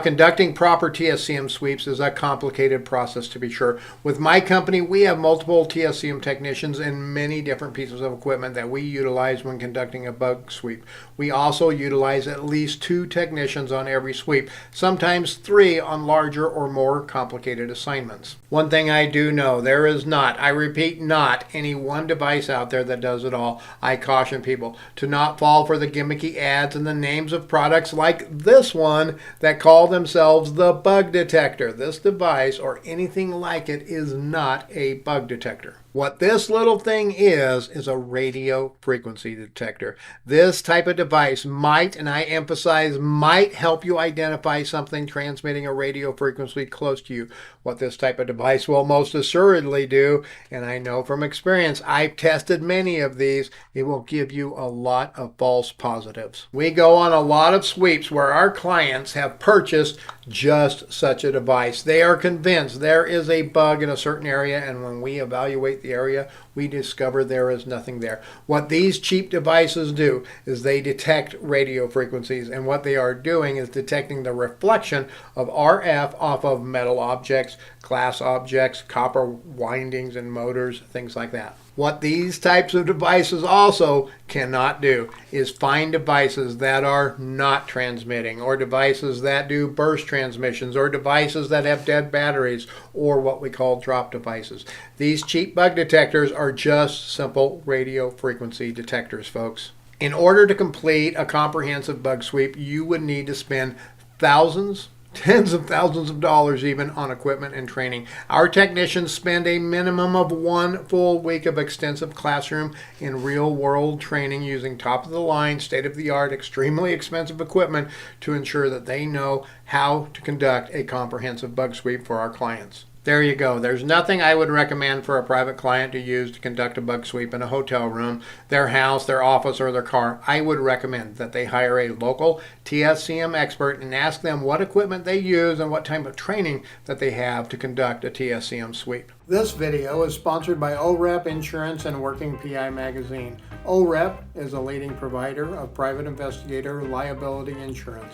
Conducting proper TSCM sweeps is a complicated process, to be sure. With my company, we have multiple TSCM technicians and many different pieces of equipment that we utilize when conducting a bug sweep. We also utilize at least 2 technicians on every sweep, sometimes 3 on larger or more complicated assignments. One thing I do know, there is not, I repeat, not any one device out there that does it all. I caution people to not fall for the gimmicky ads and the names of products like this one that call themselves the Bug Detector. This device or anything like it is not a bug detector. What this little thing is a radio frequency detector. This type of device might, and I emphasize might, help you identify something transmitting a radio frequency close to you. What this type of device will most assuredly do, and I know from experience, I've tested many of these, it will give you a lot of false positives. We go on a lot of sweeps where our clients have purchased just such a device. They are convinced there is a bug in a certain area, and when we evaluate the area, we discover there is nothing there. What these cheap devices do is they detect radio frequencies, and what they are doing is detecting the reflection of RF off of metal objects, glass objects, copper windings and motors, things like that. What these types of devices also cannot do is find devices that are not transmitting, or devices that do burst transmissions, or devices that have dead batteries, or what we call drop devices. These cheap bug detectors are just simple radio frequency detectors, folks. In order to complete a comprehensive bug sweep, you would need to spend thousands, tens of thousands of dollars even on equipment and training. Our technicians spend a minimum of 1 full week of extensive classroom in real-world training using top-of-the-line, state-of-the-art, extremely expensive equipment to ensure that they know how to conduct a comprehensive bug sweep for our clients. There you go. There's nothing I would recommend for a private client to use to conduct a bug sweep in a hotel room, their house, their office, or their car. I would recommend that they hire a local TSCM expert and ask them what equipment they use and what type of training that they have to conduct a TSCM sweep. This video is sponsored by OREP Insurance and Working PI Magazine. OREP is a leading provider of private investigator liability insurance.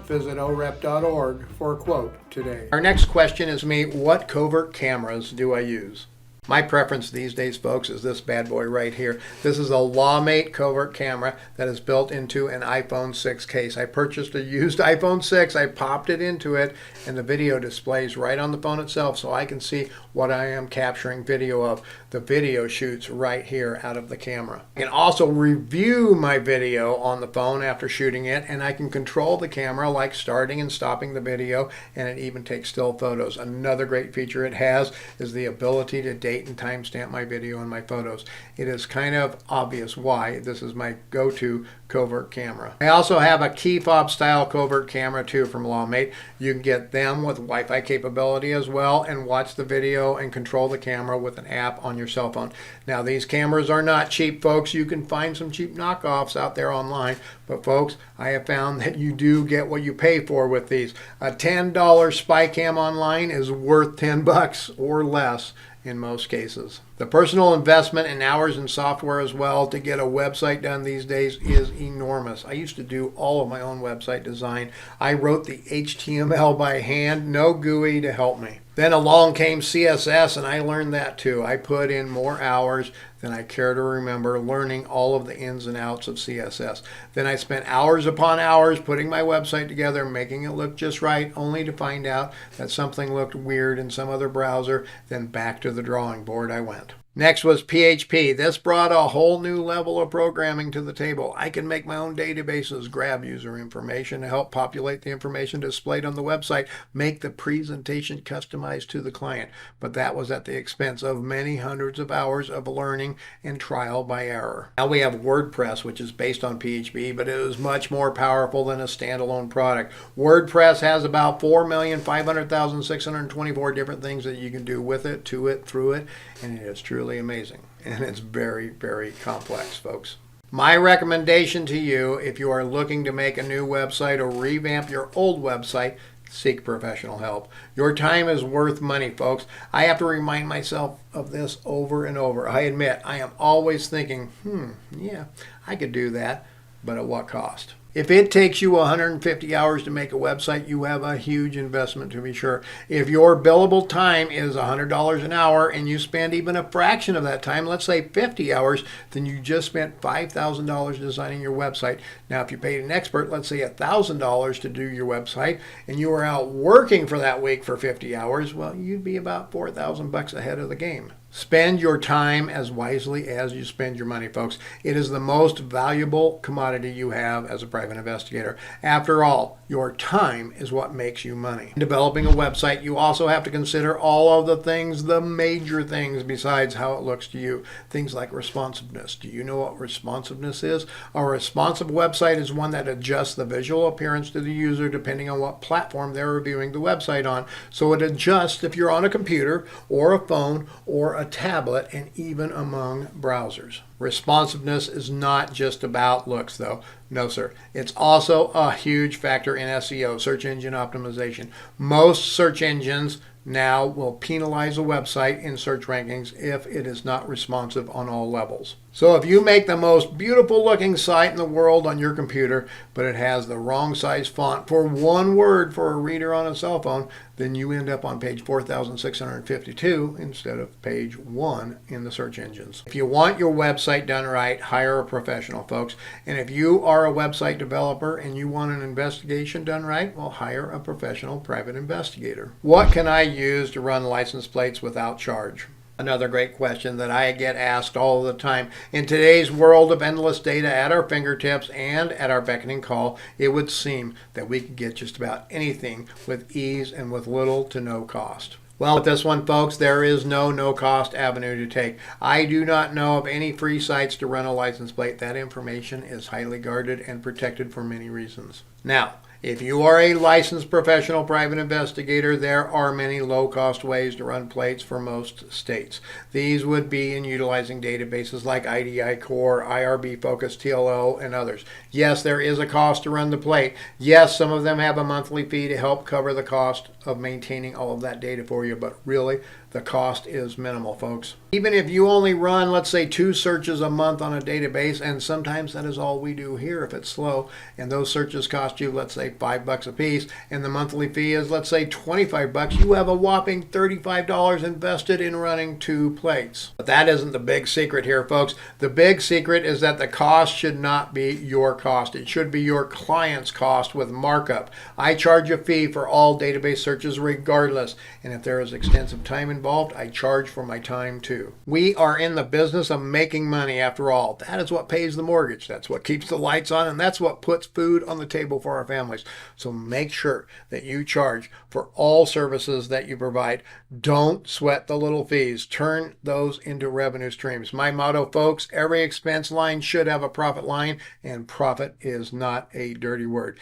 Visit orep.org for a quote today. Our next question is what covert cameras do I use? My preference these days, folks, is this bad boy right here. This is a LawMate covert camera that is built into an iPhone 6 case. I purchased a used iPhone 6, I popped it into it, and the video displays right on the phone itself so I can see what I am capturing video of. The video shoots right here out of the camera. I can also review my video on the phone after shooting it, and I can control the camera like starting and stopping the video, and it even takes still photos. Another great feature it has is the ability to date and timestamp my video and my photos. It is kind of obvious why this is my go-to covert camera. I also have a key fob style covert camera too from LawMate. You can get them with Wi-Fi capability as well and watch the video and control the camera with an app on your cell phone. Now these cameras are not cheap, folks. You can find some cheap knockoffs out there online, but folks, I have found that you do get what you pay for with these. A $10 spy cam online is worth $10 or less in most cases. The personal investment in hours and software as well to get a website done these days is enormous. I used to do all of my own website design. I wrote the HTML by hand, no GUI to help me. Then along came CSS, and I learned that too. I put in more hours than I care to remember learning all of the ins and outs of CSS. Then I spent hours upon hours putting my website together, making it look just right, only to find out that something looked weird in some other browser. Then back to the drawing board I went. Next was PHP. This brought a whole new level of programming to the table. I can make my own databases, grab user information to help populate the information displayed on the website, make the presentation customized to the client. But that was at the expense of many hundreds of hours of learning and trial by error. Now we have WordPress, which is based on PHP, but it is much more powerful than a standalone product. WordPress has about 4,500,624 different things that you can do with it, to it, through it, and it is truly amazing, and it's very, very complex, folks. My recommendation to you, if you are looking to make a new website or revamp your old website, seek professional help. Your time is worth money, folks. I have to remind myself of this over and over. I admit I am always thinking, yeah, I could do that, but at what cost? If it takes you 150 hours to make a website, you have a huge investment to be sure. If your billable time is $100 an hour and you spend even a fraction of that time, let's say 50 hours, then you just spent $5,000 designing your website. Now, if you paid an expert, let's say $1,000 to do your website, and you were out working for that week for 50 hours, well, you'd be about $4,000 ahead of the game. Spend your time as wisely as you spend your money, folks. It is the most valuable commodity you have as a private investigator. After all, your time is what makes you money. In developing a website, you also have to consider all of the things, the major things besides how it looks to you. Things like responsiveness. Do you know what responsiveness is? A responsive website is one that adjusts the visual appearance to the user depending on what platform they're reviewing the website on. So it adjusts if you're on a computer or a phone or a tablet, and even among browsers. Responsiveness is not just about looks, though. No, sir. It's also a huge factor in SEO, search engine optimization. Most search engines now will penalize a website in search rankings if it is not responsive on all levels. So if you make the most beautiful looking site in the world on your computer, but it has the wrong size font for one word for a reader on a cell phone, then you end up on page 4,652 instead of page 1 in the search engines. If you want your website done right, hire a professional, folks. And if you are a website developer and you want an investigation done right, well, hire a professional private investigator. What can I use to run license plates without charge? Another great question that I get asked all the time. In today's world of endless data at our fingertips and at our beckoning call, it would seem that we could get just about anything with ease and with little to no cost. Well, with this one, folks, there is no cost avenue to take. I do not know of any free sites to run a license plate. That information is highly guarded and protected for many reasons. Now, if you are a licensed professional private investigator, there are many low-cost ways to run plates for most states. These would be in utilizing databases like IDI Core, IRB Focus, TLO, and others. Yes, there is a cost to run the plate. Yes, some of them have a monthly fee to help cover the cost of maintaining all of that data for you, but really, the cost is minimal, folks. Even if you only run, let's say, 2 searches a month on a database, and sometimes that is all we do here if it's slow, and those searches cost you, let's say, $5 a piece, and the monthly fee is, let's say, $25, you have a whopping $35 invested in running 2 plates. But that isn't the big secret here, folks. The big secret is that the cost should not be your cost. It should be your client's cost with markup. I charge a fee for all database searches regardless, and if there is extensive time involved, I charge for my time too. We are in the business of making money after all. That is what pays the mortgage. That's what keeps the lights on, and that's what puts food on the table for our families. So make sure that you charge for all services that you provide. Don't sweat the little fees. Turn those into revenue streams. My motto, folks, every expense line should have a profit line, and profit is not a dirty word.